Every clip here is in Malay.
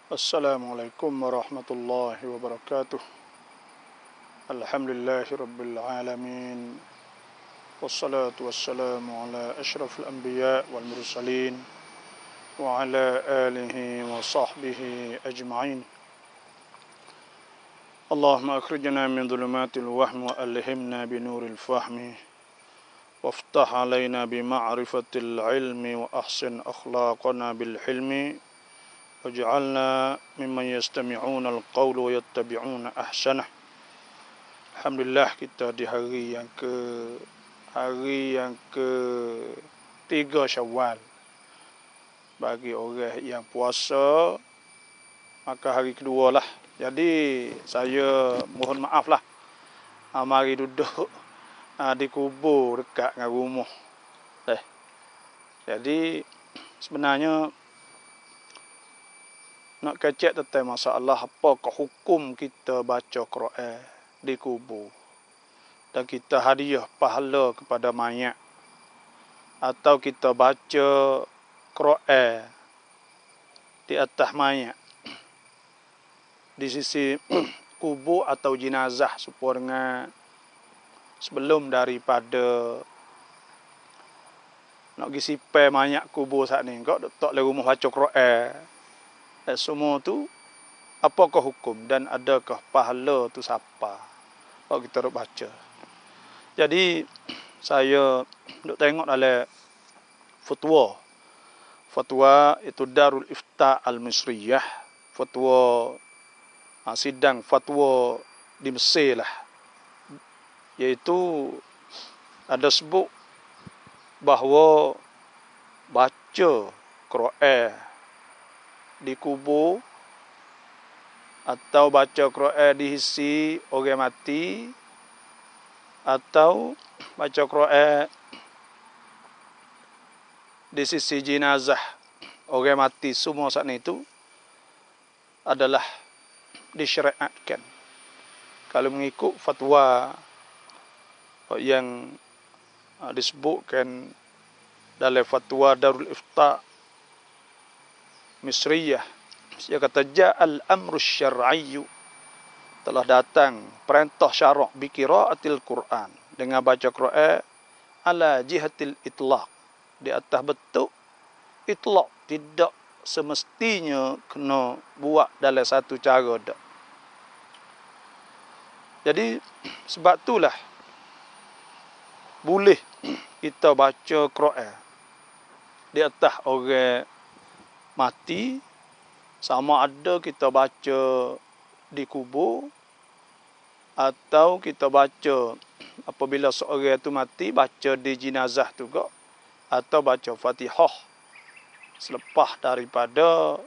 Assalamualaikum warahmatullahi wabarakatuh. Alhamdulillahi rabbil alamin. Wassalatu wassalamu ala ashrafil anbiya wal mursalin wa ala alihi wa sahbihi ajma'in. Allahumma akhrijna min dhulumatil wahmi wa alhimna binuril fahmi waftah alaina bima'rifatil ilmi wa ahsin akhlaqana bil hilmi waj'alna mimman yastami'una al-qawla wa yattabi'una ahsanah. Alhamdulillah, kita di hari yang ke 3 Syawal. Bagi orang yang puasa, maka hari kedua lah. Jadi saya mohon maaf lah, mari duduk di kubur dekat dengan rumah. Jadi sebenarnya nak kecek tentang masalah apakah hukum kita baca Quran di kubur dan kita hadiah pahala kepada mayat, atau kita baca Quran di atas mayat di sisi kubur atau jenazah supaya sebelum daripada nak pergi sipai mayat kubur saat ni kau tak le rumah baca Quran. Semua tu apakah hukum dan adakah pahala tu siapa kalau kita nak baca. Jadi saya duk tengok dalam fatwa itu Darul Ifta Al-Misriyah, fatwa sidang fatwa di Mesir lah, iaitu ada sebut bahawa baca Quran di kubur atau baca Quran di sisi orang mati atau baca Quran di sisi jenazah orang mati, semua saat itu adalah disyariatkan kalau mengikut fatwa yang disebutkan dalam fatwa Darul Ifta Misriyah. Dia kata ja'al amru syar'iyyu, telah datang perintah syarak bi qiraatil Quran, dengan baca Quran ala jihatil itlaq, di atas bentuk itlaq, tidak semestinya kena buat dalam satu cara dak. Jadi sebab itulah boleh kita baca Quran di atas orang mati, sama ada kita baca di kubur atau kita baca apabila seorang itu mati, baca di jenazah juga, atau baca Fatihah selepas daripada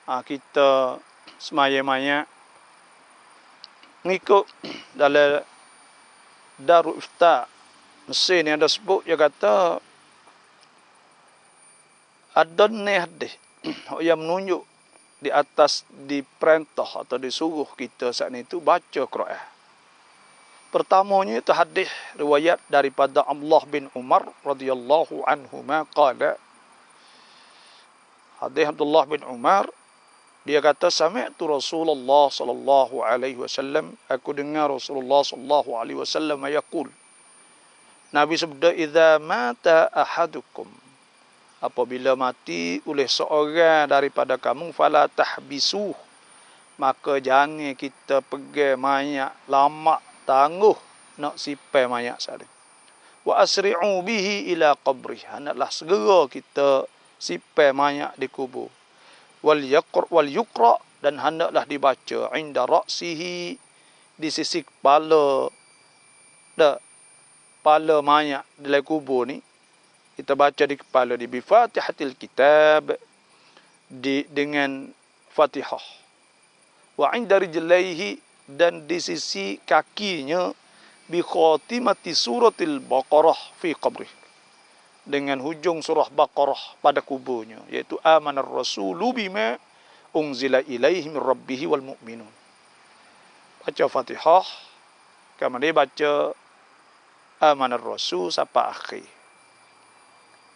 kita semaya-maya. Mengikut dalam Darul Ifta Mesir ni ada sebut, dia kata ada ni hadis yang menunjuk di atas diperintah atau disuruh kita saat itu baca Quran. Pertamanya itu hadis riwayat daripada Abdullah bin Umar radhiyallahu anhuma qala. Hadis Abdullah bin Umar, dia kata sami'tu Rasulullah sallallahu alaihi wasallam, aku dengar Rasulullah sallallahu alaihi wasallam yaqul, Nabi sabda, idza mata ahadukum, apabila mati oleh seorang daripada kamu, fala tahbisuh, maka jangan kita pergi mayat lama tangguh nak sipai mayat saling. Wa asri'u bihi ila qabrih, hendaklah segera kita sipai mayat di kubur. Wal yuqra, dan hendaklah dibaca inda ra'sihi, di sisi kepala kepala mayat dalam kubur ni, kita baca di kepala di bifatihatil kitab, dengan Fatihah. Wa inda rijlaihi, dan di sisi kakinya bi khatimati suratil Baqarah fi qabrih, dengan hujung surah Baqarah pada kuburnya, iaitu amanar rasulu bima unzila ilaihi min rabbih wal mu'minun. Baca Fatihah, kemudian baca amanar rasul sampai akhir.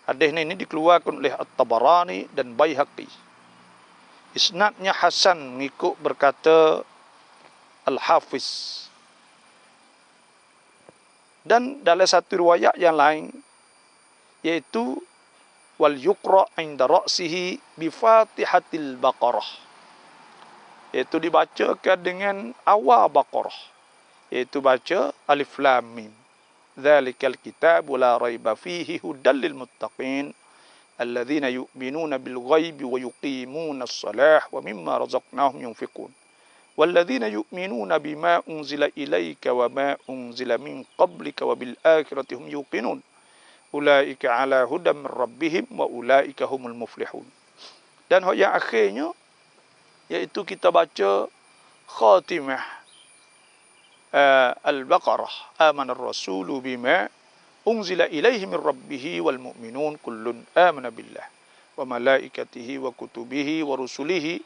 Hadis ini dikeluarkan oleh At-Tabarani dan Baihaqi. Isnadnya hasan, mengikut berkata Al-Hafiz. Dan dalam satu riwayat yang lain, yaitu wal yuqra inda ra'sihi bi Fatihatil Baqarah, yaitu dibacakan dengan awal Baqarah, yaitu baca Alif Lam Mim. Dzalikal kitabu la raiba fihi hudal lil muttaqin alladzina yu'minuna bil ghaibi wa yuqimuna as-salah wa mimma razaqnahum yunfiqun. والذين يؤمنون بما أنزل إليك وما أنزل من قبلك وبالآخرة هم يوقنون أولئك على هدى من ربهم وأولئك هم المفلحون. Dan yang akhirnya yaitu kita baca khatimah Al-Baqarah, amana ar-rasulu bima unzila ilaihi min rabbih wal mu'minun kullun amana billah wa malaikatihi wa kutubihi wa rusulihi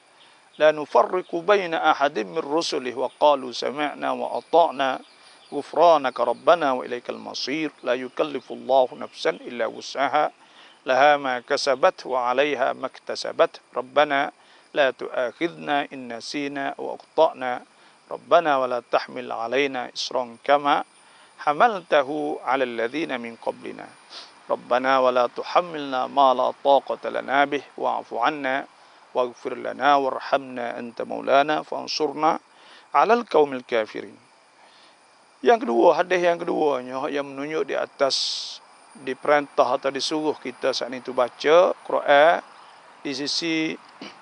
la nufarriqu baina ahadin min rusulihi wa qalu sami'na wa ata'na ghufranaka rabbana wa ilaikal masir la yukallifu Allahu nafsan illa wus'aha laha ma kasabat wa 'alaiha ma iktasabat rabbana la tu'akhidhna in nasina wa akhtana rabbana wa la tahmil 'alaina isran kama hamaltahu 'alal ladzina min qablina rabbana wa la tuhammilna ma la taqata lana bih wa'fu 'anna waghfir lana warhamna anta maulana fansurna 'alal qaumil kafirin. Yang kedua, hadis yang keduanya yang menunjuk di atas diperintah atau disuruh kita saat itu baca Quran di sisi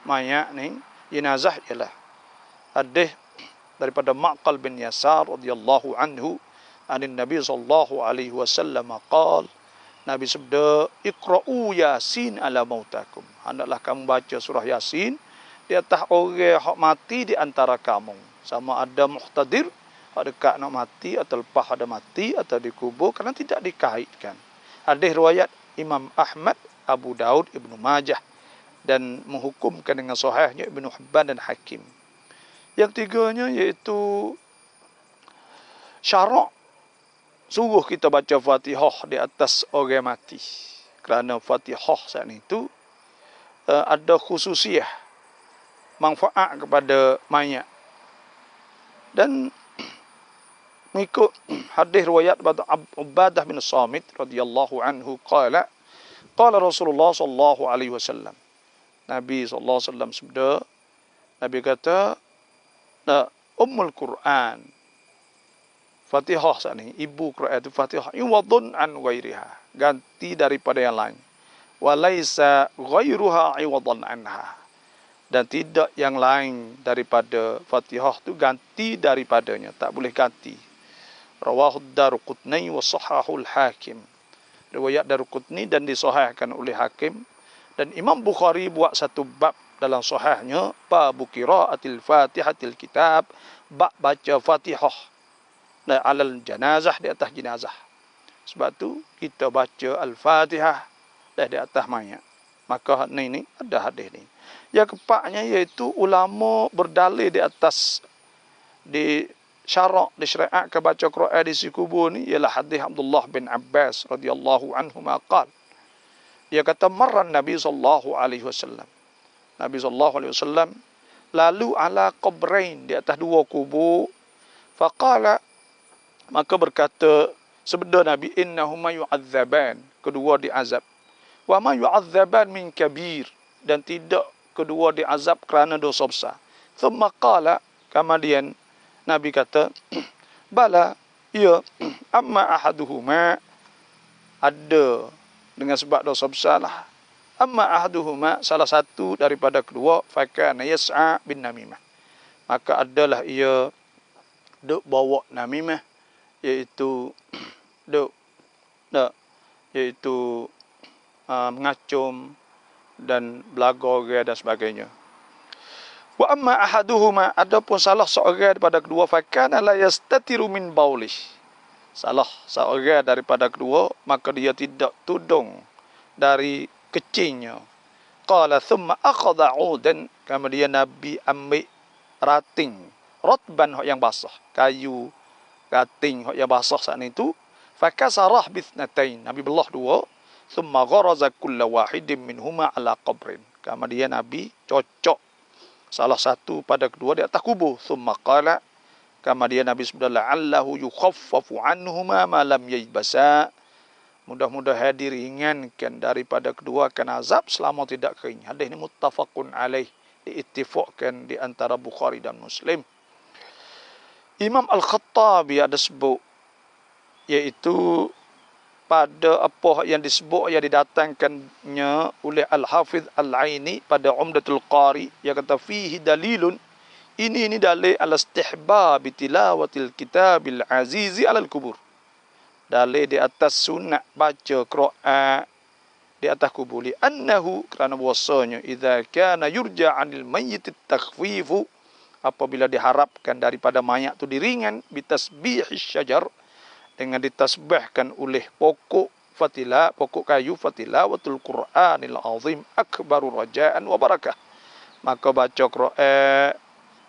mayat ni jenazah ialah hadis daripada Ma'qal bin Yasar radhiyallahu anhu anin Nabi sallallahu alaihi wasallam qala, Nabi sabda, iqra'u Yasin ala mautakum. Hendaklah kamu baca surah Yasin di atas orang hak mati di antara kamu. Sama ada muhtadir, hak dekat nak mati, atau lepas ada mati, atau dikubur, kerana tidak dikaitkan. Hadis riwayat Imam Ahmad, Abu Daud, Ibnu Majah, dan menghukumkan dengan sahihnya Ibnu Hibban dan Hakim. Yang tiganya iaitu syarak suruh kita baca Fatihah di atas orang mati. Kerana Fatihah saat itu ada khususiah manfaat kepada mayat. Dan mengikut hadis riwayat Ubadah bin Samit radhiyallahu anhu qala Rasulullah sallallahu alaihi wasallam. Nabi sallallahu alaihi wasallam sabda, Nabi kata, Ummul Quran, Fatihah saat ini, ibu Quran itu Fatihah, iwadun an ghairiha, ganti daripada yang lain. Walaysa ghairuha iwadan anha, dan tidak yang lain daripada Fatihah itu ganti daripadanya, tak boleh ganti. Rawahu Daruqutni wa sahahul Hakim. Riwayat Daruqutni dan disahihkan oleh Hakim. Dan Imam Bukhari buat satu bab dalam sahihnya, bab qiraatil Fatihatil kitab, bab baca Fatihah alal janazah, di atas jenazah. Sebab tu kita baca Al-Fatihah di atas mayat. Maka ini ada hadis ni. Yang keempatnya iaitu ulama berdalil di atas di syarak disyariat ke baca Quran di si kubur ni ialah hadis Abdullah bin Abbas radhiyallahu anhu maqal. Dia kata marran Nabi sallallahu alaihi wasallam. Nabi sallallahu alaihi wasallam lalu ala qabrain, di atas dua kubur. Faqala, maka berkata sabda Nabi, innahuma yu'adzaban, kedua diazab. Wa ma yu'adzaban min kabir, dan tidak kedua diazab kerana dosa besar. Thumma qala, kemudian Nabi kata, bala, ya, amma ahaduhuma, ada dengan sebab dosa besar lah. Amma ahaduhuma, salah satu daripada kedua, fakana yas'a bin namimah, maka adalah ia duk bawa namimah, iaitu mengacum dan belaga orang dan sebagainya. Wa amma ahaduhuma, adapun salah seorang daripada kedua, fakana la yastatiru min baulih, salah seorang daripada kedua, maka dia tidak tudung dari kecingnya. Qala thumma akhadha 'udan, kemudian Nabi ambil rating rotban yang basah, kayu rating yang basah saat itu. Fakasarah bithnatain, Nabi belah dua. Thumma gharaza kulla wahidin minhuma ala qabrin, kemudian Nabi cocok salah satu pada kedua di atas kubur. Thumma qala, kemudian Nabi sabda, la'allahu yukhaffafu anhuma ma lam yajbasa. Mudah-mudahan diringankan daripada kedua kan azab selama tidak kering. Hadis ini muttafaqun alaih, diittifaqkan di antara Bukhari dan Muslim. Imam Al-Khattabi ada sebut, iaitu pada apa yang disebut yang didatangkannya oleh Al-Hafidh Al-Aini pada Umdatul Qari, yang kata fihi dalilun, ini dalil ala istihbab tilawatil kitabil azizi alal kubur. Dalil di atas sunat baca Quran di atas kubur. Li'annahu, kerana bahasanya, idza kana yurja 'anil mayyit at-takhfifu, apabila diharapkan daripada mayat itu diringan, bitasbihis syajar, dengan ditasbihkan oleh pokok kayu, fatilawatul Qur'anil azim akbaru raja'an wa barakah. Maka baca Quran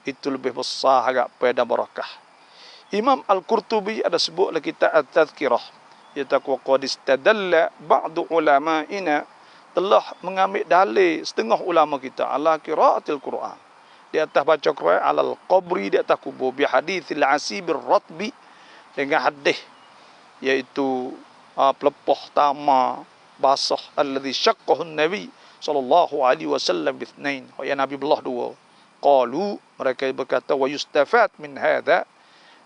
itu lebih besar agak pada barakah. Imam Al-Qurtubi ada sebut lagi kitab At-Tadhkirah, iaitu qad istadalla ba'du ulama'ina, telah mengambil dalil setengah ulama kita ala qiraatil Quran, di atas baca Quran alal qabri, di atas kubur, bi haditsil asibir ratbi, dengan hadis iaitu pelepah tama basah alladhi syaqqahu an-nabi sallallahu alaihi wasallam bithnain, ya Nabi belah dua. Qalu, mereka berkata, wa yustafat min hadha,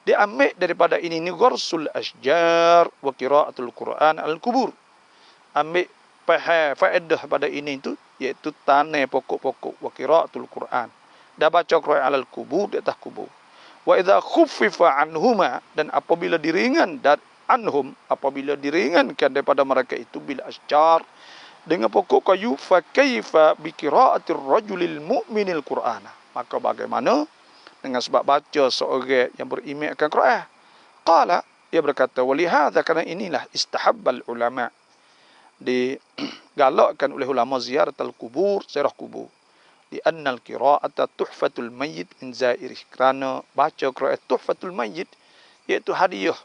diambil daripada ini gharsul asjar wa qiraatul Quran al-kubur. Ambil faedah pada ini itu, iaitu tanah pokok-pokok, wa qiraatul Quran, dah baca Quran al-kubur, di atas kubur. Wa idza khuffifa anhuma, dan apabila diringankan daripada mereka itu bil asjar, dengan pokok kayu, fa kaifa bi qiraatir rajulil mu'minil Qur'ana, maka bagaimana dengan sebab baca seorang yang beriman akan Quran. Qala, ia berkata, walihadza, karena inilah istahabbal ulama, digalakkan oleh ulama ziaratul kubur, ziarah kubur. Di annal qira'ata tuhfatul mayyit min zairih, kerana baca Quran tuhfatul mayyit, iaitu hadiah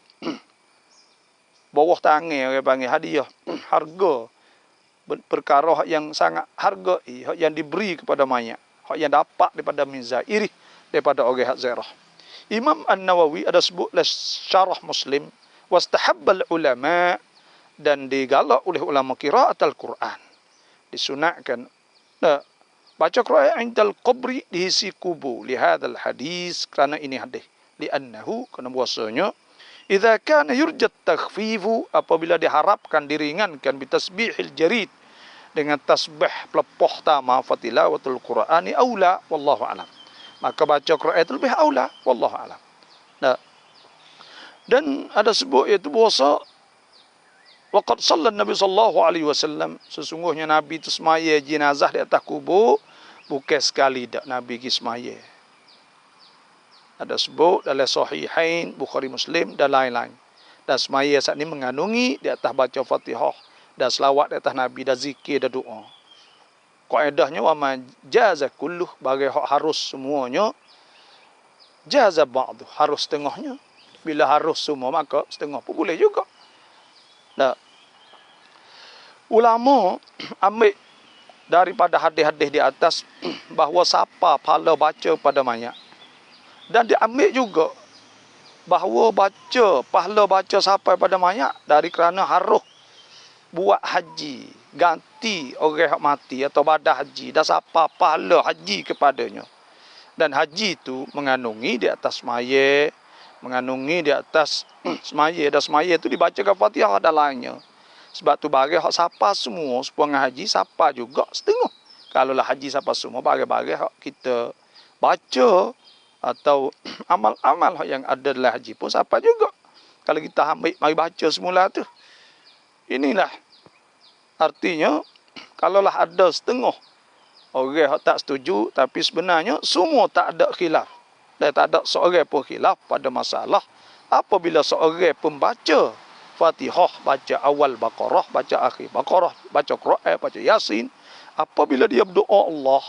bawah tangan, orang panggil hadiah, harga perkara yang sangat harga, yang diberi kepada mayat, yang dapat daripada min zairih, daripada orang hak ziarah. Imam An-Nawawi ada sebut dalam syarah Muslim, wastahabbal ulama, dan digalak oleh ulama qiraat al-Quran, disunatkan baca Quran indal qabri, diisi kubur, li hadzal hadis, kerana ini hadis, li'annahu, kerana bahasanya, idza kana yurjat takhfifu, apabila diharapkan diringankan bitasbihil jarid, dengan tasbih pelepah tama, fatilawatul Qur'ani aula wallahu alam, maka baca Quran itu lebih aula, wallahu alam. Nah, dan ada sebut iaitu bahasa waqad sallan Nabi sallallahu alaihi wasallam, sesungguhnya Nabi itu semaya jenazah di atas kubur, bukan sekali dak Nabi pergi semaya. Ada sebut dalam sahihain Bukhari Muslim dan lain-lain. Dan semaya saat ini mengandungi di atas baca Fatihah, dan selawat di atas Nabi, dan zikir, dan doa. Kaedahnya wa ma jaza kulluh, bagi hak harus semuanya, jaza ba'du, harus setengahnya. Bila harus semua, maka setengah pun boleh juga. Nah, ulama ambil daripada hadis-hadis di atas bahawa siapa pahala baca pada mayat, dan diambil juga bahawa pahala baca sampai pada mayat dari kerana harus buat haji, ganti orang yang mati atau badah haji, dan siapa pahala haji kepadanya. Dan haji itu mengandungi di atas mayat, mengandungi di atas semaya, dan semaya itu dibacakan Fatihah dan lainnya. Sebab tu bagi hak siapa semua, sepuang haji siapa juga setengah. Kalaulah haji siapa semua, bagi hak kita baca atau amal-amal yang ada dalam haji pun siapa juga. Kalau kita ambil mari baca semula tu. Inilah artinya, kalaulah ada setengah orang tak setuju, tapi sebenarnya semua tak ada khilaf. Dan tak ada seorang pun khilaf pada masalah apabila seorang pembaca Fatihah, baca awal Baqarah, baca akhir Baqarah, baca Quran, baca Yasin, apabila dia berdoa Allah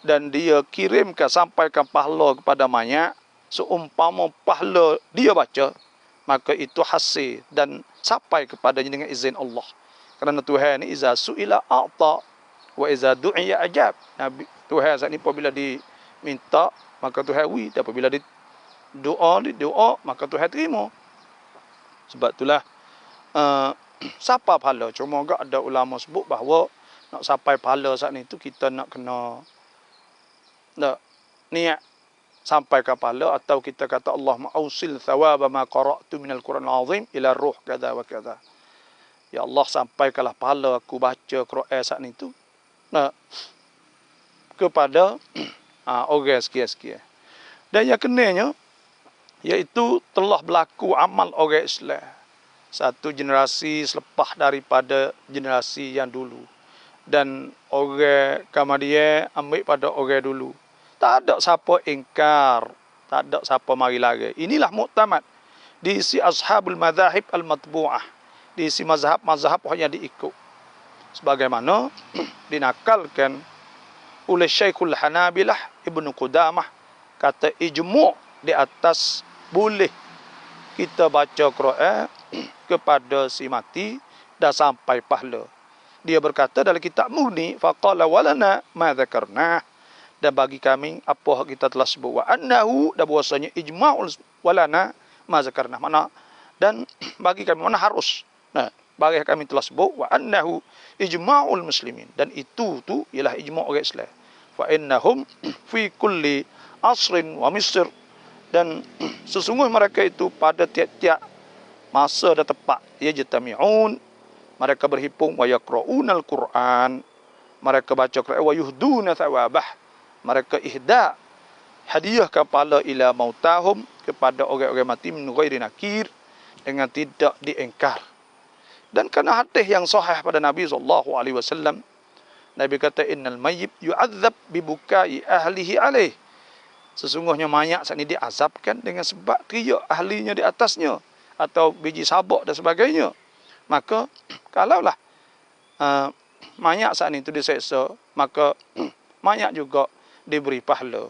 dan dia kirimkan, sampaikan pahala kepada mayat seumpama pahala dia baca, maka itu hasil dan sampai kepadanya dengan izin Allah. Kerana Tuhan ni iza su'ila a'ta wa iza du'iya ajab. Nabi Tuhan saat ni apabila minta, maka Tuhan wi. Dan apabila doa, maka Tuhan terima. Sebab itulah siapa pahala. Cuma agak ada ulama sebut bahawa nak sampai pahala saat ni tu kita nak kena niat sampai ke pahala, atau kita kata Allahumma ausil thawaba ma qara'tu minal Quran azim ila ruh kada wa kada. Ya Allah, sampaikanlah pahala aku baca Quran saat ni tu kepada orang sekian-sekian. Dan yang kenanya iaitu telah berlaku amal orang Islam satu generasi selepas daripada generasi yang dulu, dan orang kemudian ambil pada orang dulu. Tak ada siapa ingkar, tak ada siapa mari lari. Inilah muktamad diisi ashabul madzahib al-matbu'ah, diisi mazhab-mazhab yang diikut. Sebagaimana dinakalkan oleh Syekhul Hanabilah Ibnu Qudamah, kata ijmu' di atas boleh kita baca Quran kepada si mati dah sampai pahala. Dia berkata dalam kitab Mughni, faqala walana ma dzakarna, dan bagi kami apa kita telah sebut, wa annahu, dan bahwasanya ijma'ul walana ma dzakarna, mana dan bagi kami mana harus. Bagi kami telah sebut wa annahu ijma'ul muslimin, dan itu tu ialah ijma' orang Islam. Fa innahum fi kulli asrin wa misr, dan sesungguhnya mereka itu pada tiap-tiap masa dan tempat yajtami'un, mereka berhimpun, wa yaqra'unal Qur'an, mereka baca Quran, wa yuhduna thawabah, mereka ihda hadiah kepala ila mautahum, kepada orang-orang mati min ghairi nakir, dengan tidak diingkar. Dan kerana hadis yang sahih pada Nabi SAW, Nabi kata innal mayyit yu'adzab bibukai ahlihi alaih, sesungguhnya mayat saat ini diazabkan dengan sebab teriak ahlinya di atasnya, atau biji sabak dan sebagainya. Maka kalaulah mayat saat itu diseksa, maka mayat juga diberi pahala.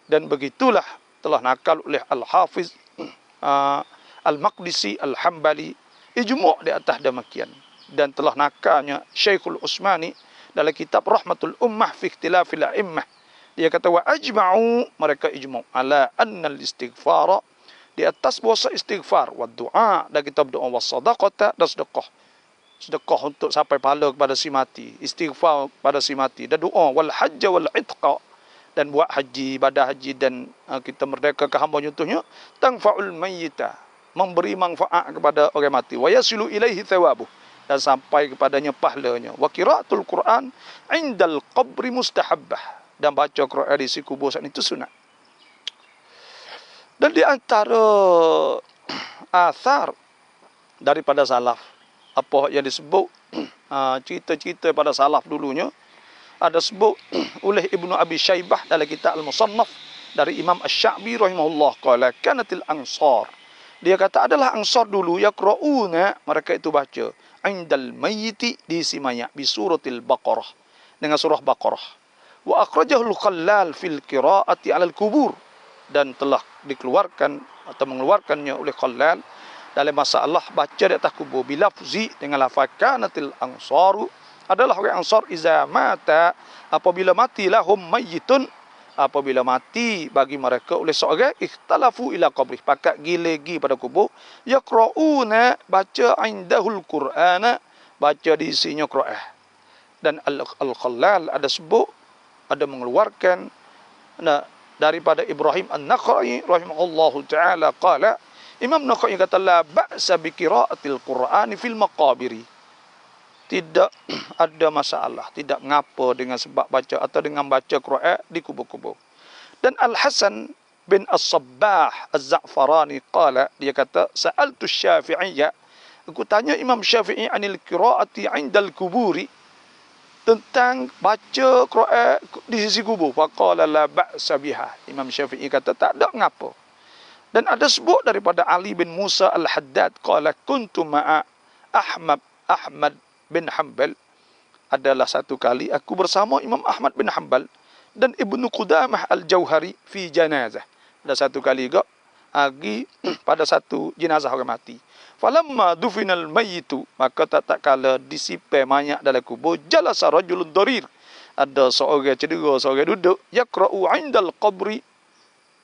Dan begitulah telah nakal oleh Al-Hafiz Al-Maqdisi Al-Hambali ijmu' di atas demikian. Dan telah nakalnya Syekhul Utsmani dalam kitab Rahmatul Ummah fi Ikhtilafil A'immah, dia kata wa ajma'u, mereka ijmu' ala anna al-istighfara, di atas bahasa istighfar, wa doa, dan kitab doa, wa sadaqata, dan sedekah. Sedekah untuk sampai pahala kepada si mati, istighfar pada si mati, dan doa, wal hajja wal itqa, dan buat haji, ibadah haji, dan kita merdeka ke hamba, contohnya tanfa'ul mayyita, memberi manfaat kepada orang mati, wa yasilu ilaihi thawabuh, dan sampai kepadanya pahalanya, wa qiraatul Quran indal qabri mustahabbah, dan baca Quran di si kubur saat itu sunat. Dan di antara athar daripada salaf, apa yang disebut cerita-cerita pada salaf dulunya, ada sebut oleh Ibnu Abi Syaibah dalam kitab Al-Musannaf dari Imam Asy-Sya'bi rahimahullah, qala kanatil ansar, dia kata adalah ansar dulu yaqra'una, mereka itu baca indal mayyiti, di si mayat, bi suratil Baqarah, dengan surah Baqarah. Wa akhrajahul Khallal fil qiraati 'alal kubur, dan telah dikeluarkan atau mengeluarkannya oleh Khallal dalam masalah baca di atas kubur, bilafzi, dengan lafaz kanatil ansaru, adalah orang ansar iza mata, apabila mati lahum mayyitun, apabila mati bagi mereka oleh seorang, ikhtalafu ila qabrih, pakat gilegi pada kubur, yaqra'una, baca indahul Qur'ana, baca di isinya Quran. Dan Al-Khallal ada sebut, ada mengeluarkan daripada Ibrahim An-Nakhai rahimahullahu ta'ala, qala, Imam Nakhai kata la ba'sa bi qiraatil Qur'ani fil maqabiri, tidak ada masalah, tidak ngapa dengan sebab baca atau dengan baca Quran di kubur-kubur. Dan Al-Hasan bin As-Sabbah Az-Za'farani qala, dia kata sa'altu Syafi'iyya, aku tanya Imam Syafi'i anil qiraati 'indal kuburi, tentang baca Quran di sisi kubur. Faqala la ba'sa biha, Imam Syafi'i kata tak ada ngapa. Dan ada sebut daripada Ali bin Musa Al-Haddad, qala kuntu ma'a Ahmad bin Hanbal, adalah satu kali aku bersama Imam Ahmad bin Hanbal dan Ibnu Qudamah Al-Jauhari fi janazah, ada satu kali juga pada satu jenazah orang mati. Falamma dufinal mayyitu, maka tak kala disipai mayat dalam kubur, jalasa rajulun darir, ada seorang cedera, seorang duduk, yaqra'u 'indal qabri,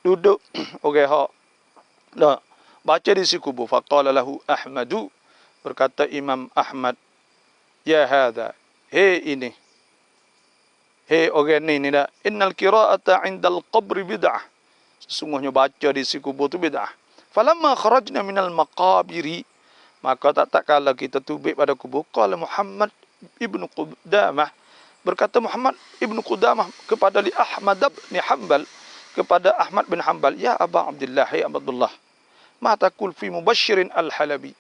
duduk orang hak dah baca di si kubur. Faqala lahu Ahmadu, berkata Imam Ahmad, ya hadza, ini, orang ni dah, innal qira'ata 'indal qabri bid'ah, sesungguhnya baca di si kubur tu bid'ah. Falamma kharajna minal maqabiri, maka tak kala kita tubik pada kubur, qala Muhammad ibnu Qudamah, berkata Muhammad ibnu Qudamah kepada li Ahmad bin Hanbal, kepada Ahmad bin Hanbal, ya Aba Abdullah, ya Abdullah, ma taqul fi Mubashirin al-Halabi,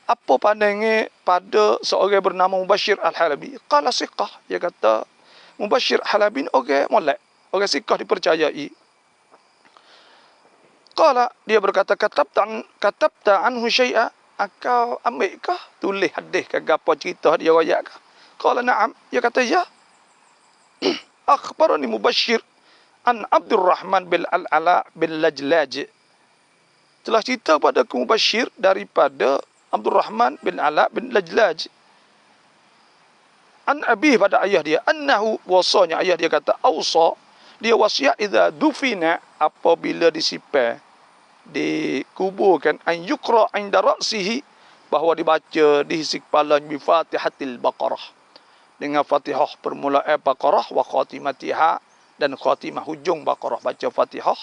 apa pandangnya pada seorang bernama Mubashir al-Halabi? Qala siqah, dia kata Mubashir al-Halabi orang molek, orang siqah dipercayai. Qala, dia berkata, katabta anhu syai'a, kau ambil kah tulis hadis ke gapo cerita dia royak kah? Qala na'am, dia kata ya. Akhbarani Mubashir an Abdurrahman bin Al-Ala bin Lajlaj, telah cerita pada Mubashir daripada Abdurrahman bin Ala bin Lajlaj, an abih, pada ayah dia, annahu, wasanya ayah dia kata, awsa, dia wasiat, idza dufina, apabila disipai, dikuburkan, an yukra 'inda ra'sihi, bahawa dibaca di sisi kepala, bi Fatihatil Baqarah, dengan Fatihah permulaan Baqarah, wa khatimatiha, dan khatimah hujung Baqarah, baca Fatihah.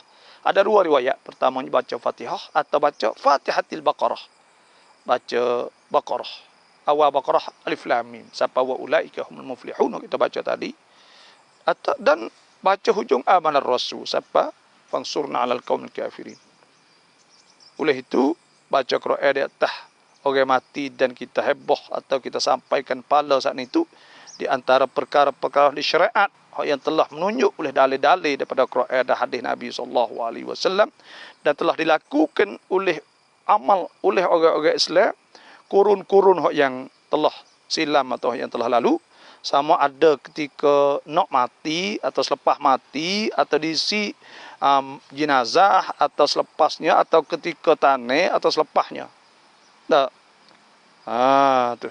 Ada dua riwayat, pertama baca Fatihah atau baca Fatihatil Baqarah, baca Baqarah, awal Baqarah alif lam mim sampai wa ulaika humul muflihun kita baca tadi, atau dan baca hujung amanar rasul sampai fansurna 'alal qaumil kafirin. Oleh itu baca Quran di atas orang mati dan kita heboh atau kita sampaikan pala saat itu, di antara perkara-perkara di syariat yang telah menunjuk oleh dalil-dalil daripada Quran dan hadis Nabi SAW, dan telah dilakukan oleh amal oleh orang-orang Islam kurun-kurun yang telah silam atau yang telah lalu, sama ada ketika nak mati atau selepas mati, atau diisi jenazah, atau selepasnya, atau ketika tanah, atau selepasnya. Tak. Tu.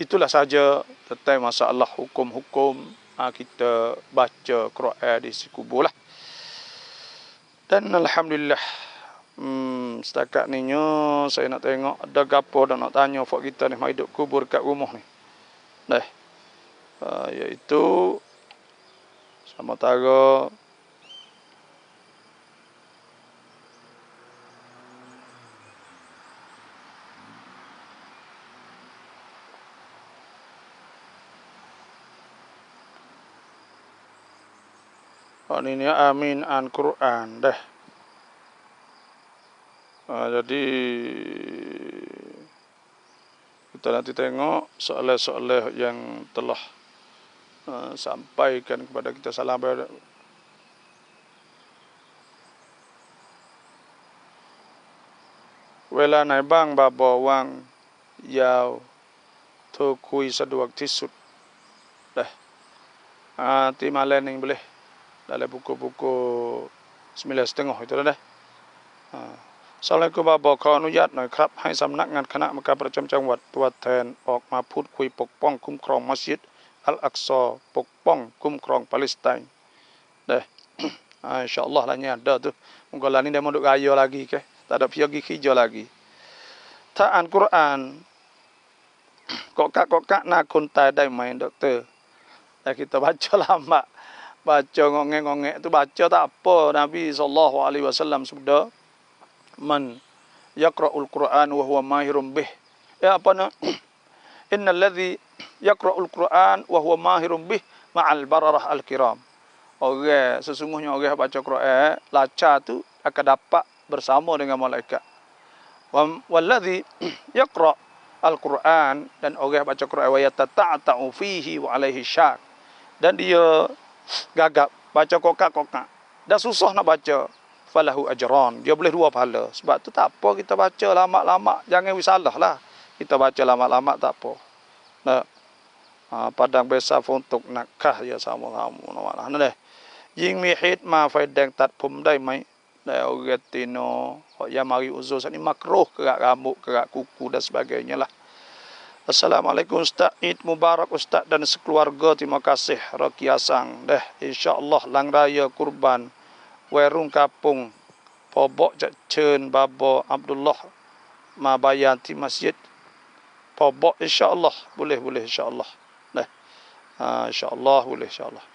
Itulah saja tentang masalah hukum-hukum kita baca Quran di kubur lah. Dan alhamdulillah, setakat ni saya nak tengok ada gapo dan nak tanya fak kita ni mai hidup kubur kat rumah ni. Dah. Iaitu sama tara ini amin an Quran dah. Jadi kita nanti tengok soalan-soalan yang telah sampaikan kepada kita salam. Wela nai bang babo wang yau tu kui seduak tisut dah. Ti malen yang boleh dalam buku-buku 9.30 itu dah. Assalamualaikum บาบอกขออนุญาตหน่อยครับให้สำนักงานคณะกรรมการประจำจังหวัดตัวแทนออกมาพูดคุยปกป้องคุ้มครองมัสยิดอัลอักซอปกป้องคุ้มครองปาเลสไตน์เด้insyaallah lah ni ada tu. Mungkin lah ni dia mau duk gaya lagi ke, tak ada pergi kerja lagi. Ta'an Quran kokak nak kuntai dai main doktor. Dan kita baca lama, baca ngongek-ngongek tu baca tak apa. Nabi SAW sabda, man yaqra'ul Quran wa huwa mahirun bih. Ya apa nak? Innal ladzi yaqra'ul Quran wa huwa mahirun bih ma'al bararah al-kiram. Orang sesungguhnya orang baca Quran laca tu akan dapat bersama dengan malaikat. Walladzi yaqra' al-Quran, dan orang baca Quran wa yatata'u fihi wa alaihi syak, dan dia gagap baca kokak-kokak dah susah nak baca, falahu ajran, dia boleh 2 pahala. Sebab tu tak apa kita baca lama-lama, jangan wisalah lah. Kita baca lama-lama tak apa. Nah, padang besar untuk nakah ya sama-sama nah dah. Jing mi hit ma fai dang tat pum dai mai. Dah orang tino yang mari uzur ni makruh kerak rambut, kerak kuku dan sebagainya lah. Assalamualaikum Ustaz, Eid Mubarak Ustaz dan sekeluarga. Terima kasih Rakiasang. Dah insya-Allah lang raya kurban werung kapung pobok jak chen babo Abdullah ma bayan di masjid pobok insya-Allah boleh insya-Allah. Dah. Insya-Allah boleh insya-Allah.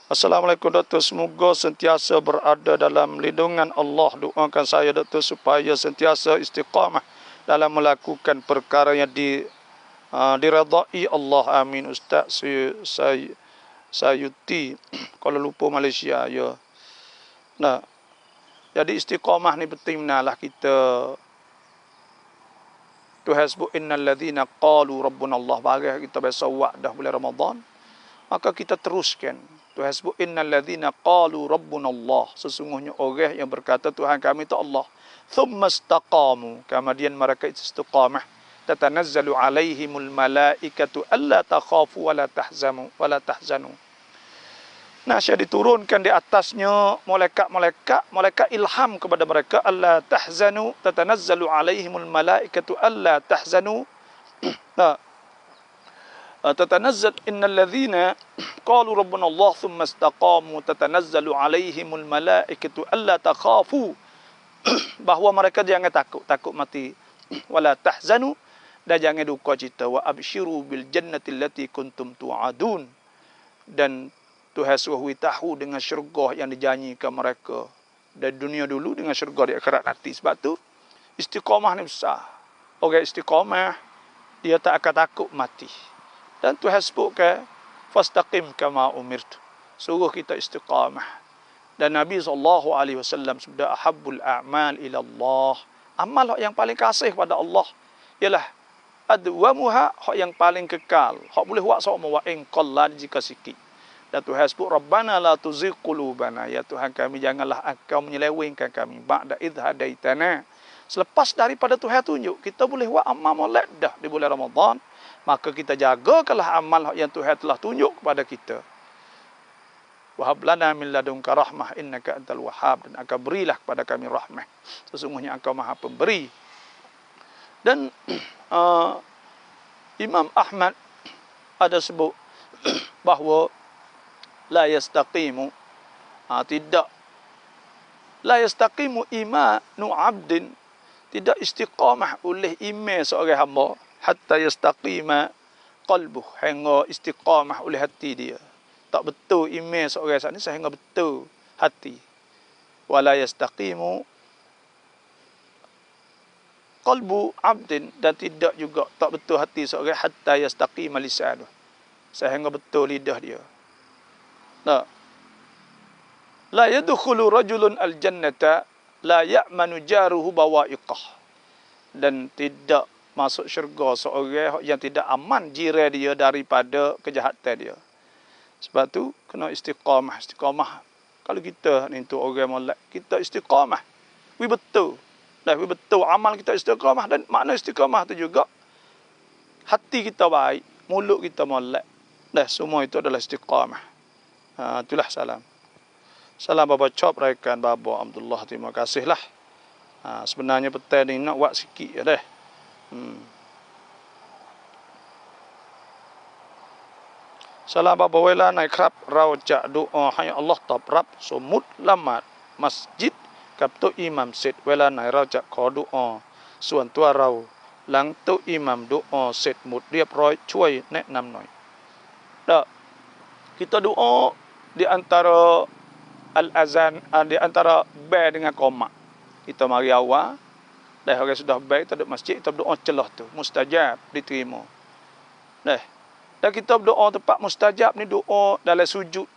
Assalamualaikum Doktor, semoga sentiasa berada dalam lindungan Allah. Doakan saya Doktor supaya sentiasa istiqamah dalam melakukan perkara yang diredai Allah. Amin. Ustaz Sayuti Kuala Lumpur Malaysia ya. Nah, jadi istiqamah ni penting lah kita. Tuhan sebut innal ladzina qalu rabbuna Allah, bagi kita biasa wa'dah bulan Ramadan, maka kita teruskan. Tuhan sebut innal ladzina qalu rabbuna Allah, sesungguhnya orang yang berkata Tuhan kami itu Allah, thumma istaqamu, kemudian mereka istiqamah, tatanazzalu alaihimul malaikatu alla takhafu wa la tahzanu. Nah, saya diturunkan di atasnya malaikat ilham kepada mereka, alla tahzanu, tatanazzalu alaihimul malaikatu alla tahzanu. Nah, تتنزل إن الذين قالوا ربنا الله ثم استقاموا تتنزل عليهم الملائكة ألا تخافوا, bahawa mereka jangan takut mati, wala tahzanu, dan jangan duka cita, wa abshiru bil jannati allati kuntum tu'adun, dan Tuhan suruh tahu dengan syurga yang dijanjikan mereka dari dunia dulu dengan syurga di akhirat nanti. Sebab tu istiqamah ni besar. Orang istiqamah dia tak akan takut mati. Dan Tuhan sebut ke fastaqim kama umirtu, suruh kita istiqamah. Dan Nabi SAW sudah ahabbul a'mal ila Allah, amal yang paling kasih pada Allah ialah adwamuha, hak yang paling kekal, hak boleh buat sama wa in qallan jika sikit. Dan Tuhan sebut rabbana la tuzigh qulubana, ya Tuhan kami janganlah engkau menyelewengkan kami ba'da idh hadaitana, selepas daripada Tuhan tunjuk kita boleh buat amal molek dah di bulan Ramadan, maka kita jagakanlah amal yang Tuhan telah tunjuk kepada kita. Wahab lana min ladunka rahmah innaka antal wahhab, dan engkau berilah kepada kami rahmah, sesungguhnya engkau maha pemberi. Dan Imam Ahmad ada sebut bahawa la yastaqimu, la yastaqimu imanu abdin, tidak istiqamah oleh iman seorang hamba, hatta yastaqima qalbuh, hingga istiqamah oleh hati dia. Tak betul iman seorang saat ni sehingga betul hati. Wala yastaqimu qalbu abdin, dan tidak juga tak betul hati seorang hatta yastaqima lisanuh, sehingga betul lidah dia. Nah, la yadkhulu rajulun al-jannata la ya'manu jaruhu bawa'iqah, dan tidak masuk syurga seorang yang tidak aman jiran dia daripada kejahatan dia. Sebab tu kena istiqamah. Kalau kita ni tu orang molek, kita istiqamah, we betul amal kita istiqamah. Dan makna istiqamah tu juga hati kita baik, mulut kita molek, dah semua itu adalah istiqamah. Itulah salam Baba Chop raikan Baba Abdullah, terima kasihlah. Sebenarnya petang ni nak buat sikit ya dah. Salam Baba Wela naik krap rau jak doa hai Allah tabrab sumut lamat masjid kaptu imam set wela naik rau jak ko doaส่วนตัวเราหลังโต๊ะอิหมัมดุอาเสร็จหมดเรียบร้อยช่วยแนะนำหน่อย. Dah, kita doa di antara al-azan, di antara ba dengan qomat. Kita mari awal, dah orang sudah baik tak ada masjid, kita berdoa celah tu mustajab, diterima. Dah. Dan kita berdoa tempat mustajab ni doa dalam sujud.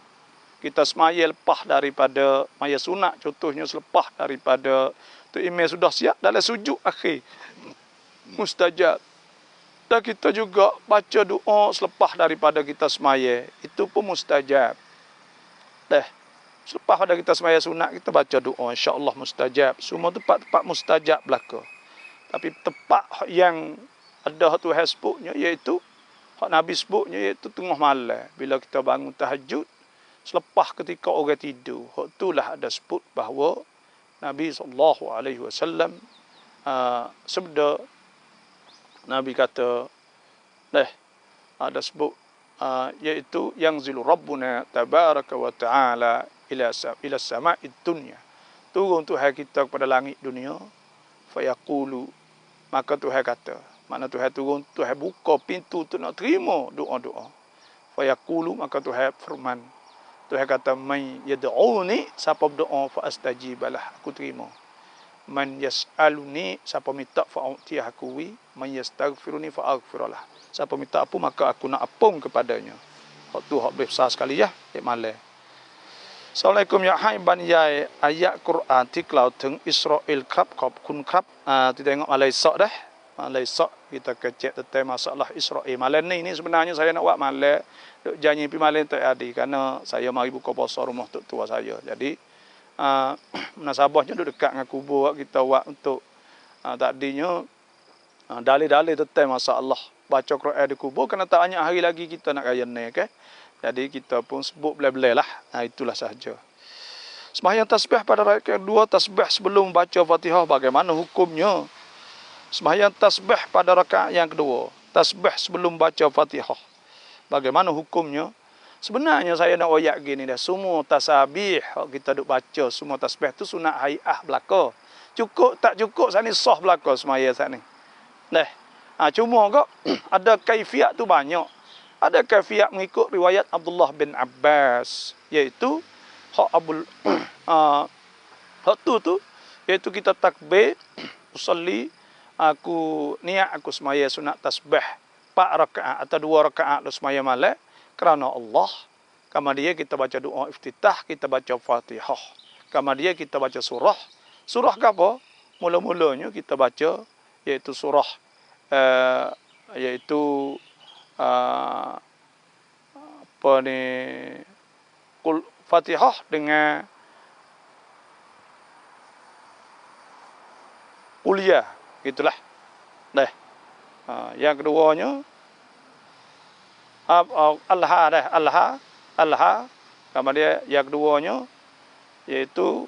Kita semaya lepas daripada maya sunat, contohnya selepas daripada tu imam sudah siap dalam sujud akhir mustajab. Dan kita juga baca doa selepas daripada kita semaya, itu pun mustajab. Dah. Selepas pada kita semaya sunat, kita baca doa, insya-Allah mustajab. Semua tempat-tempat mustajab belaka. Tapi tempat yang ada Tuhan sebutnya, iaitu hak Nabi sebutnya, iaitu tengah malam. Bila kita bangun tahajud, selepas ketika orang tidur, hak itulah ada sebut bahawa Nabi SAW sabda Nabi kata, ada sebut iaitu yang zilu rabbuna tabaraka wa ta'ala ila sama'id dunya. Turun Tuhan kita kepada langit dunia, fayaqulu, maka Tuhan kata, makna Tuhan turun, Tuhan buka pintu untuk nak terima doa-doa. Fayaqulu, maka Tuhan firman, Tuhan kata, man yad'uni, siapa berdoa fa astajibalah, aku terima. Man yas'aluni, siapa minta fa a'tiyah aku wi, man yastaghfiruni fa aghfiralah. Siapa minta apa maka aku nak apung kepadanya. Hak tu hak besar sekali ya, malam. Assalamualaikum ya hai ban yai ayat Quran tiklau teng Israel krap kop kun krap. Kita tengok malai sok dah. Malai sok kita kecek tentang masalah Israel. Malam ni sebenarnya saya nak buat malam duk janji pi malam tak ada kerana saya mari buka puasa rumah tok tua saya. Jadi munasabahnya duk dekat dengan kubur kita buat untuk takdinya dalil-dalil tentang masalah baca Quran di kubur kerana tak banyak hari lagi kita nak raya ni ke. Jadi kita pun sebut belai-belai lah. Itulah sahaja. Sembahyang tasbih pada rakaat kedua, tasbih sebelum baca Fatihah, bagaimana hukumnya? Sembahyang tasbih pada rakaat yang kedua, tasbih sebelum baca Fatihah, bagaimana hukumnya? Sebenarnya saya nak oyak gini dah. Semua tasbih kita duk baca, semua tasbih tu sunat hai'ah belaka. Cukup tak cukup saat ni sah belaka semaya saat ni. Cuma kok ada kaifiat tu banyak. Ada kaifiat mengikut riwayat Abdullah bin Abbas, iaitu hak hak tu iaitu kita takbir usolli, aku niat aku semaya sunat tasbih 4 rakaat atau 2 rakaat lu semaya malam kerana Allah. Kemudian kita baca doa iftitah, kita baca Fatihah. Kemudian kita baca surah. Surah apa? Mula-mulanya kita baca iaitu surah iaitu Fatihah dengan kuliah, gitulah. Yang keduanya Allah. Kemudian yang keduanya iaitu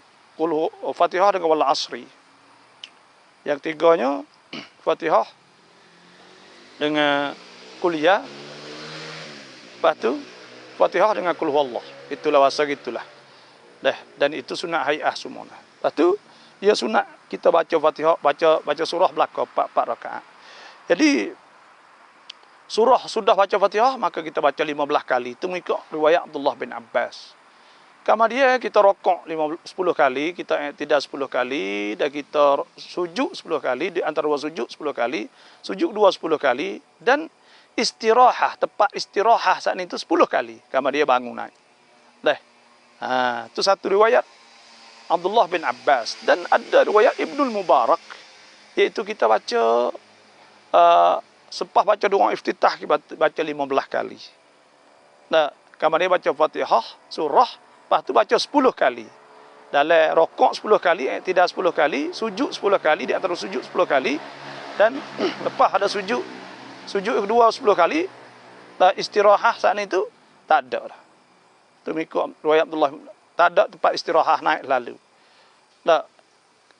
Fatihah dengan wal asri. Yang tiganya Fatihah dengan kuliah. Lepas tu Fatihah dengan qul huwallah. Itulah wasa gitulah. Dan itu sunat hai'ah semua. Lepas tu dia sunat kita baca Fatihah, baca surah belaka 4 rakaat. Jadi surah sudah baca Fatihah maka kita baca 15 kali. Itu mengikut riwayat Abdullah bin Abbas. Kemudian kita rokok 10 kali, kita tidak 10 kali, dan kita sujud 10 kali, di antara dua sujud 10 kali, sujud 2 10 kali, dan istirahah, tempat istirahah saat itu 10 kali. Kemudian dia bangun naik. Itu satu riwayat Abdullah bin Abbas. Dan ada riwayat Ibnul Mubarak, iaitu kita baca sepah baca doa iftitah, kita baca 15 kali. Kemudian baca Fatihah, surah, lepas tu baca 10 kali. Dalam rokok 10 kali, tidak 10 kali, sujud 10 kali, di antara sujud 10 kali, dan lepas ada sujud kedua 10 kali, istirahah saat itu tak ada lah. Itu mengikut riwayat Abdullah, tak ada tempat istirahah naik lalu.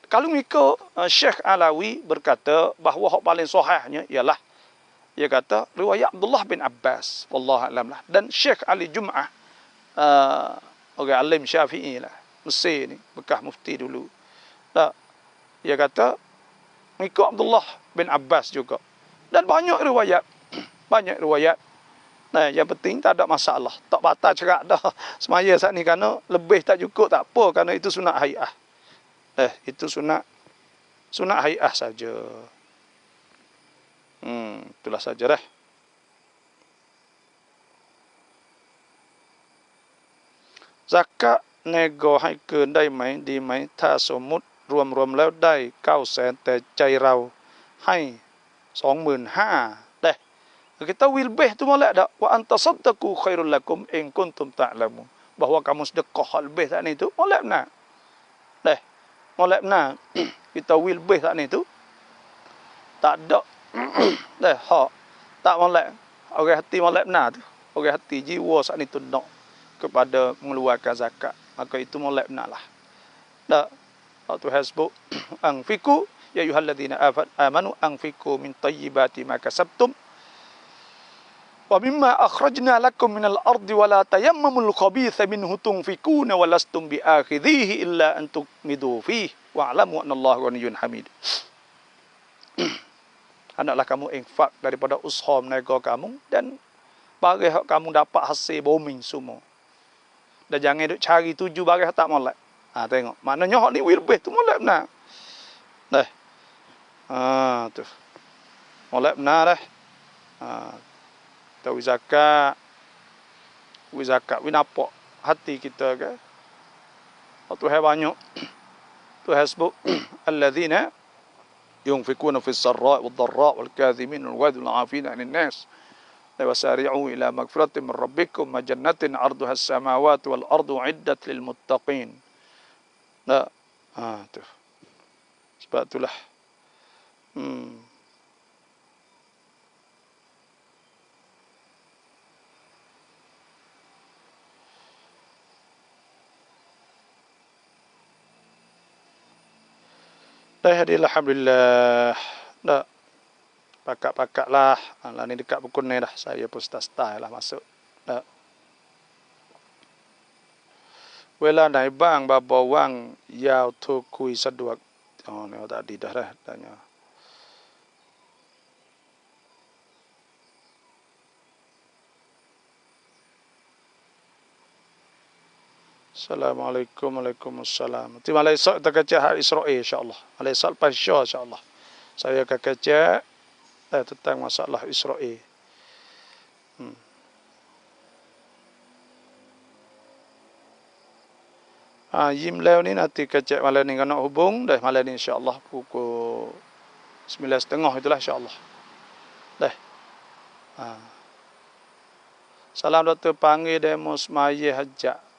Kalau mengikut Syekh Alawi berkata bahawa hak paling sahihnya ialah, dia kata riwayat Abdullah bin Abbas, wallahu a'lam lah. Dan Syekh Ali Jum'ah, orang alim Syafi'i lah, Mesir ni, bekas mufti dulu. Dia kata mengikut Abdullah bin Abbas juga. Dan banyak riwayat. Yang penting tak ada masalah. Tak batal cerak dah semaya saat ni, kerana lebih tak cukup tak apa, kerana itu sunat hai'ah. Itu sunat hai'ah saja. Itulah saja dah. Zakat nego hai ke dai mai di maiถ้าสมมุติรวมๆแล้วได้ 900,000 แต่ใจเราให้ 25,000 kita wilbih tu molek dak, wa antasaddaqu khairul lakum in kuntum ta'lamun, bahawa kamu sedekah lebih tak ni tu molek benar. Molek benar. Kita wilbih tak ni tu tak ada tak molek. Orang hati molek benar tu, orang hati jiwa saat ni tu nak kepada mengeluarkan zakat, maka itu molek benar lah. Tu hasbuk anfiku ya ayyuhalladzina amanu anfiqu min thayyibati ma kasabtum wa mimma akhrajna lakum minal ardi wa la tayammamul khabitha minhu tunfikuna wa lastum biakhidhihi illa an tumidu fihi wa'lamu annallaha ghaniyyun hamid. Hendaklah kamu infak daripada usaha meniaga kamu dan bagi kamu dapat hasil booming semua. Dan jangan duk cari tuju bagi tak molek. Tengok. Maknanya hak ni lebih tu molek benar. Dah. Tu. Molek benar dah. Tahu zakat. Zakat we nampak hati kita ke. Tu hai banyak. Tu hai sebut alladzina yunfikuna fis sarra' wad dharra' wal kadhimin wal ghaiz wal 'afina 'anil nas. Wasari'u ila magfiratin min rabbikum wa jannatin 'arduha as-samawati wal ardu 'iddat lil muttaqin. Nah, tu. Sebab itulah. Dah hadir alhamdulillah. Dah. Pakak-pakaklah. Lah ni dekat pukul ni dah. Saya pun start lah masuk. Dah. Wela nai bang baba wang yau tu kui saduak. Ni tadi dah tanya. Assalamualaikum, waalaikumsalam. Nanti malam esok kita kaca hari Israel insya-Allah. Malam esok lepas Syah insya-Allah. Saya akan kaca tentang masalah Israel. Yim leo ni nanti kaca malam ni kena hubung dah malam ni insya-Allah pukul 9.30 itulah insya-Allah. Dah. Salam Dr. Panggil demo semaya hajat.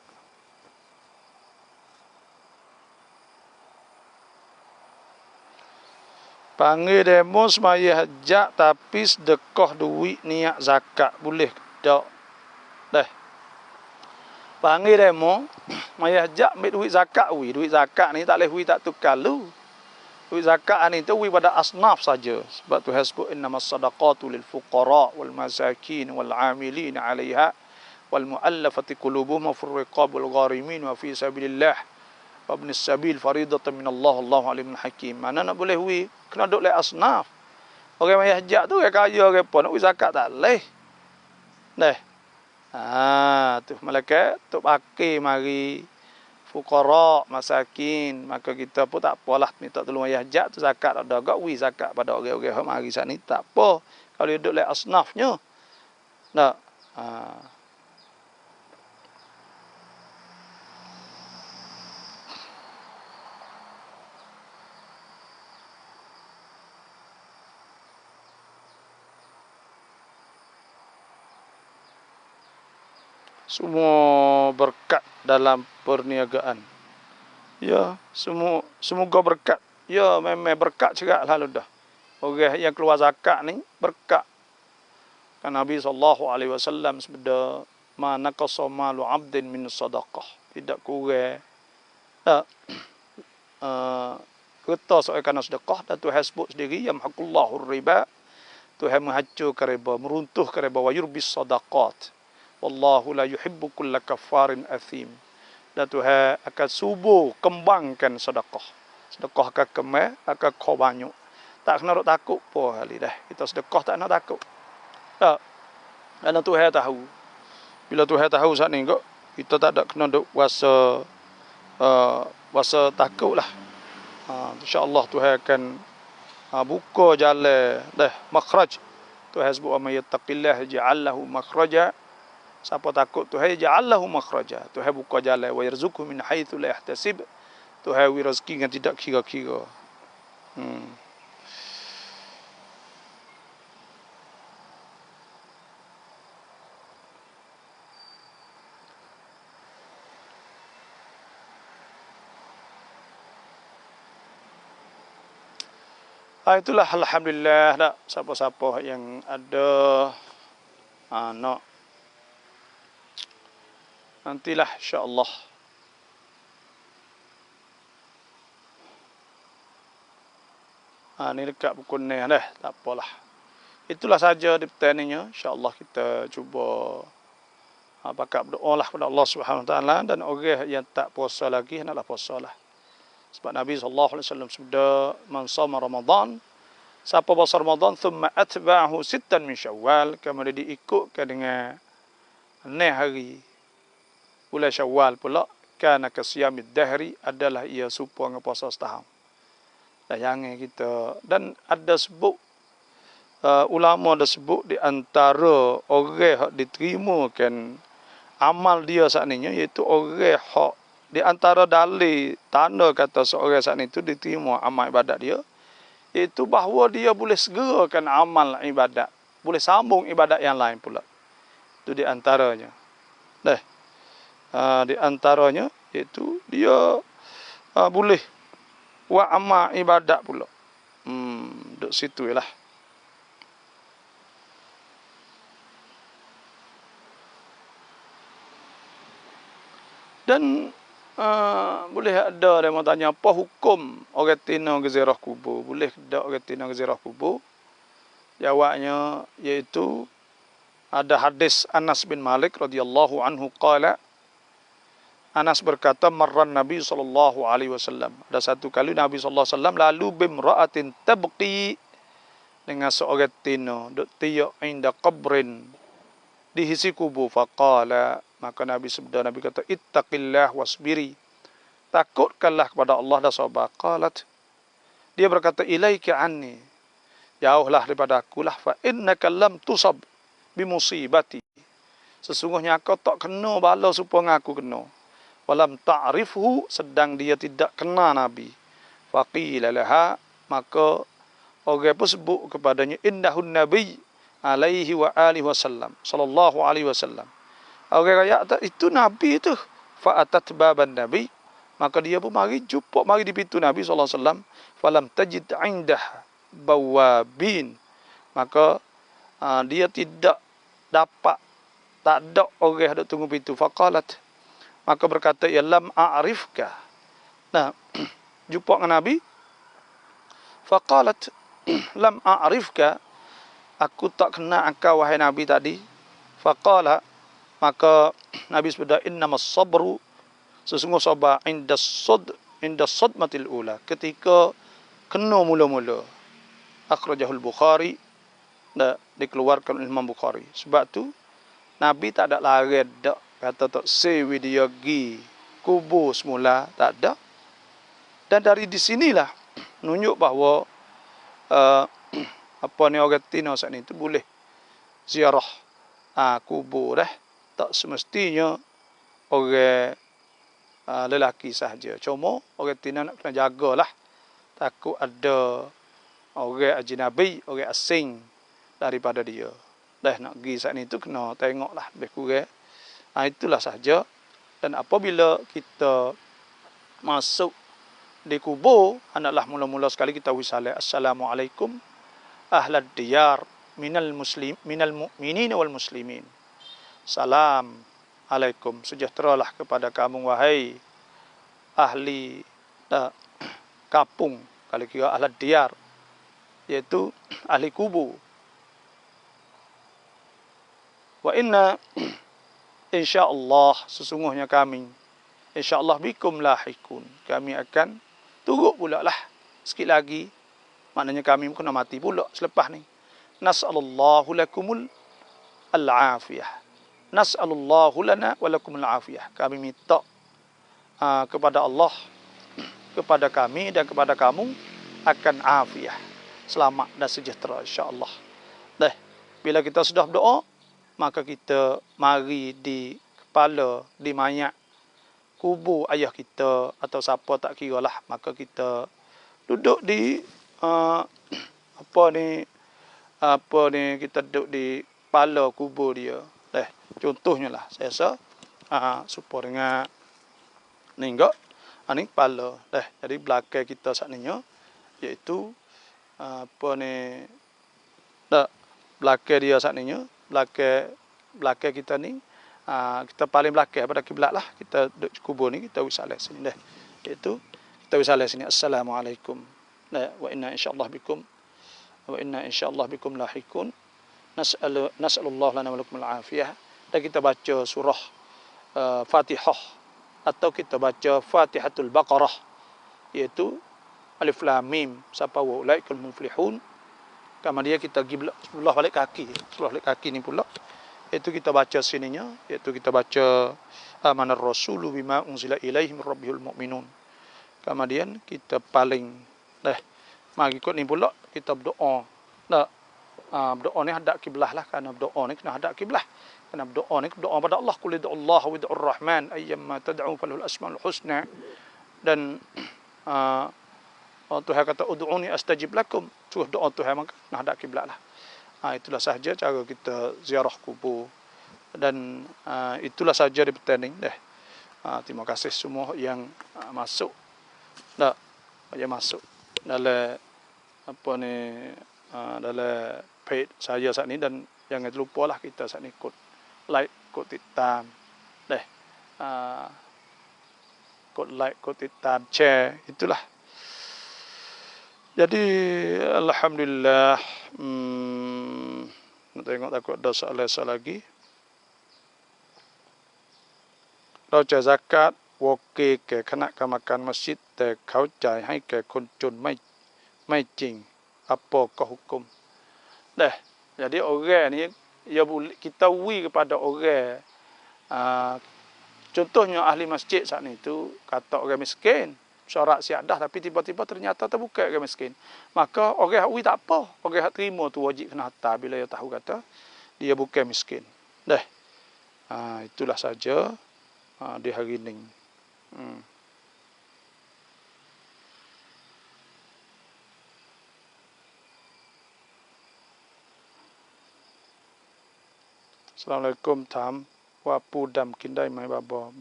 Panggil demo semaya hajat tapi sedekah duit niat zakat boleh tak? Dah. Panggil demo semaya hajat ambil duit zakat duit zakat ni tak boleh tak tukar lu. Duit zakat ni tu pada asnaf saja. Sebab tu hasbu innamas sadaqatu lil fuqara wal masakin wal 'amilin 'alaiha wal mu'allafati qulubuhum wa fir riqab wal gharimin wa fi sabilillah. Ibn Sabil faridatan min Allah, Allahu alimul hakim. Mana nak boleh kena duk le asnaf. Orang yang hajat tu orang kaya orang pun nak zakat tak leh. Dah. Tu malaikat tu pakai mari fuqara, masakin, maka kita pun tak apalah minta tolong ayah hajat tu zakat ada gak zakat pada orang-orang hak mari sat ni tak apa. Kalau duk le asnafnya. Nah. Semua berkat dalam perniagaan. Ya, semoga berkat. Ya, memang berkat juga lalu dah. Orang yang keluar zakat ni berkat. Kan Nabi SAW sebeda ma naqasa malu 'abdin min sadaqah. Tidak kurang. Kita seorang sedekah dan Tuhan sebut sendiri yamhaqullahu riba. Tuhan menghancurkan riba, meruntuhkan riba wa yurbis sadaqat. Wallahu la yuhibbu kulla kafarin athim. Dan Tuhan akan subur kembangkan sedekah. Sedekah akan kemai, akan kau banyak. Tak kena takut apa kali dah. Kita sedekah tak nak takut. Tak. Kerana Tuhan tahu. Bila Tuhan tahu saat ni kok, kita tak ada kena duk wasa takut lah. InsyaAllah Tuhan akan buka jalan dah makhraj. Tuhan sebut wa may yattaqillah ja'al lahu makhraja. Siapa takut Tuhan ja'allahu makhraja. Tuhan buka jalan wa yarzuqhu min haitsu la yahtasib. Tuhan wi rezeki yang tidak kira-kira. Itulah alhamdulillah dak siapa-siapa yang ada nak nantilah insya-Allah. Ni dekat pukul ni dah, tak apalah. Itulah saja di pertaniannya. InsyaAllah kita cuba pakat berdoa lah kepada Allah Subhanahu Wa Taala, dan orang yang tak puasa lagi hendaklah puasa lah. Sebab Nabi SAW sabda, man sama Ramadan, siapa puasa Ramadan, thumma atba'ahu sittan min Syawal, kemudian diikutkan dengan 6 hari bulan Syawal pula, kana kasiyamid dahri, adalah ia serupa dengan puasa setahun. Dan jangan kita, dan ada sebut ulama ada sebut di antara orang yang diterimakan amal dia saat ini, iaitu orang hak di antara dalil tanda kata seorang saat itu diterima amal ibadat dia, iaitu bahawa dia boleh segerakan amal ibadat, boleh sambung ibadat yang lain pula. Itu di antaranya. Di antaranya iaitu dia boleh buat amal ibadat pula. Duduk situ ialah. Dan boleh ada dia mau tanya apa hukum orang tina ke ziarah kubur? Boleh tak orang tina ke ziarah kubur? Jawabnya iaitu ada hadis Anas bin Malik radhiyallahu anhu qala, Anas berkata, marran Nabi SAW. Ada satu kali Nabi SAW lalu bimra'atin tabqi, dengan seorang tina duk tiyak inda qabrin, di sisi kubur. Faqala, maka Nabi sabda, Nabi kata, ittaqillah wasbiri, takutkanlah kepada Allah dan sabar. Qalat, dia berkata, ilaika anni, jauhlah daripada akulah, fa innaka lam tusab bimusibati, sesungguhnya kau tak kena bala supaya aku kena. Walam ta'rifhu, sedang dia tidak kenal Nabi. Faqila laha, maka orang pun sebut kepadanya, indahun Nabi alaihi wa alihi wasallam, sallallahu alaihi wasallam. Orang kaya itu Nabi itu. Fa'atat baban Nabi, maka dia pun mari jumpa, mari di pintu Nabi sallallahu alaihi wasallam. Falam tajid indah bawabin, maka dia tidak dapat, tak ada orang yang tunggu pintu. Faqalat, maka berkata, ya lam a'rifka. Nah, jumpa dengan Nabi. Faqalat, lam a'rifka, aku tak kenal engkau wahai Nabi tadi. Faqala, maka Nabi sebut, innamas sabru, sesungguh sabar, inda sadmatil ula, ketika kena mula-mula. Akhrajahul Bukhari, dikeluarkan oleh Imam Bukhari. Sebab tu Nabi tak ada lari dak kata tak sewi dia gi kubur semula, tak ada. Dan dari di sinilah menunjuk bahawa apa ni orang tina saat ni tu boleh ziarah kubur dah. Tak semestinya orang lelaki sahaja. Cuma orang tina nak kena jagalah, takut ada orang ajnabi, orang asing daripada dia. Dah nak pergi saat ni tu kena tengoklah lebih kurang. Itulah sahaja. Dan apabila kita masuk di kubur, hendaklah mula-mula sekali kita wisalah, assalamualaikum ahlad diyar minal mu'minin wal muslimin. Salam alaikum, sejahteralah kepada kamu wahai ahli kapung, kalau kira ahlad diyar, iaitu ahli kubur. Wa inna insyaallah, sesungguhnya kami, insyaallah bikum lahikun, kami akan turut pula lah sikit lagi, maknanya kami kena mati pula selepas ni. Nas'alullahu lakumul al-afiyah, nas'alullahu lana wa lakumul afiyah, kami minta kepada Allah, kepada kami dan kepada kamu akan afiyah, selamat dan sejahtera insya-Allah. Dah, bila kita sudah berdoa, maka kita mari di kepala, di mayat kubur ayah kita atau siapa tak kira lah, maka kita duduk di apa ni kita duduk di kepala kubur dia. Contohnya lah, saya rasa supaya dengan ni enggak, ni kepala. Jadi belakang kita saat ni iaitu apa ni, belakang dia saat ni, belakang kita ni, kita paling belakang pada kiblat lah, kita duduk kubur ni, kita wisalah sini dah. Iaitu kita wisalah sini, assalamualaikum wa inna insyaallah bikum lahikun. Nas'alullah lana wa lakum al-afiyah. Dan kita baca surah Fatihah atau kita baca Fatihatul Baqarah, iaitu Alif Lam Mim sampai wa ulaikal muflihun. Kemudian kita sebelah balik kaki ni pula, iaitu kita baca sininya, iaitu kita baca amanar rasulu bima unzila ilaihi mir rabbihil mu'minun. Kemudian kita paling mari ikut ni pula kita berdoa. Berdoa ni hadap kiblah lah, kerana berdoa ni kena hadap kiblah. Kerana berdoa ni berdoa pada Allah, qul ud'ullaha wa ud'ur rahman ayyamma tad'u falahul asmaul husna. Dan Tuhan kata ud'uni astajib lakum, suruh doa Tuhan maka kena hadap kiblat lah. Itulah sahaja cara kita ziarah kubur. Dan itulah sahaja di petang ni. Terima kasih semua yang masuk. Yang masuk dalam apa ni, dalam page saya saat ni. Dan jangan lupa lah kita saat ni kod like, kod titam, kod like, kod titam, share, itulah. Jadi alhamdulillah, nak tengok takut ada soalan lagi.เราจะzakatโอเคแก่คณะกรรมการมัสยิดแต่เขาจ่ายให้แก่คนจนไม่จริง apa kah hukum? Jadi orang ni kita wi kepada orang, contohnya ahli masjid saat ni tu kata orang miskin, syarat siadah tapi tiba-tiba ternyata terbuka orang miskin. Maka orang wi tak apa, orang terima tu wajib kena hantar bila dia tahu kata dia bukan miskin. Itulah saja di hari ini. Assalamualaikum ถามว่าปูดำกินได้ไหม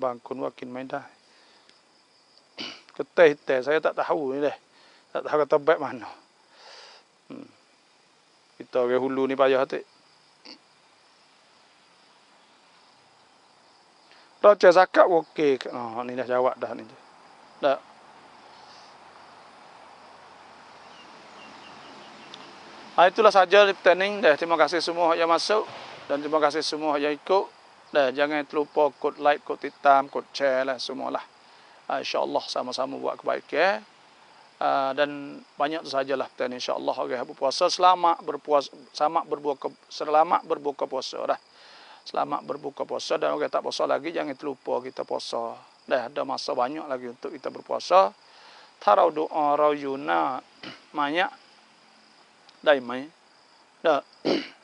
บางคนว่ากินไม่ได้ แต่ saya tak tahu ni deh. Tak tahu kata baik mana. Kita orang hulu ni payah hati. Raja zakat okey. Ni dah jawab dah ni. Itulah saja training dah. Terima kasih semua yang masuk dan terima kasih semua yang ikut. Jangan terlupa kod like, kod titam, kod share lah semualah. InsyaAllah sama-sama buat kebaikan. Dan banyak tu sajalah petang insyaAllah orang berpuasa selamat berbuka puasa dah. Selamat berbuka puasa, dan orang tak puasa lagi jangan terlupa kita puasa. Ada masa banyak lagi untuk kita berpuasa. Tarau doa rauyuna banyak daimai.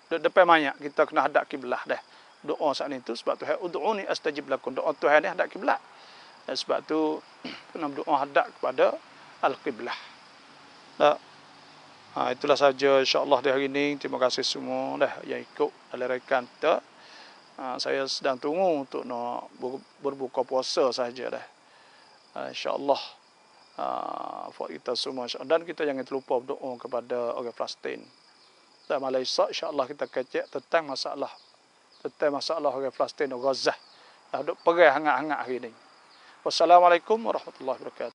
Depan banyak kita kena hadap kiblah dah. Doa saat itu sebab Tuhan ud'uni astajib lakum. Doa Tuhan ni hadap kiblat. Dan sebab tu kena berdoa hadap kepada al-qiblah. Itulah saja insya-Allah di hari ini. Terima kasih semua yang ikut dalam rekan kita. Saya sedang tunggu untuk nak berbuka puasa saja dah. Insya-Allah for kita semua, dan kita jangan terlupa berdoa kepada orang Palestin. Dan Malaysia insya-Allah kita kecek tentang masalah orang Palestin dan Gaza. Duk perang hangat-hangat hari ini. Wassalamualaikum warahmatullahi wabarakatuh.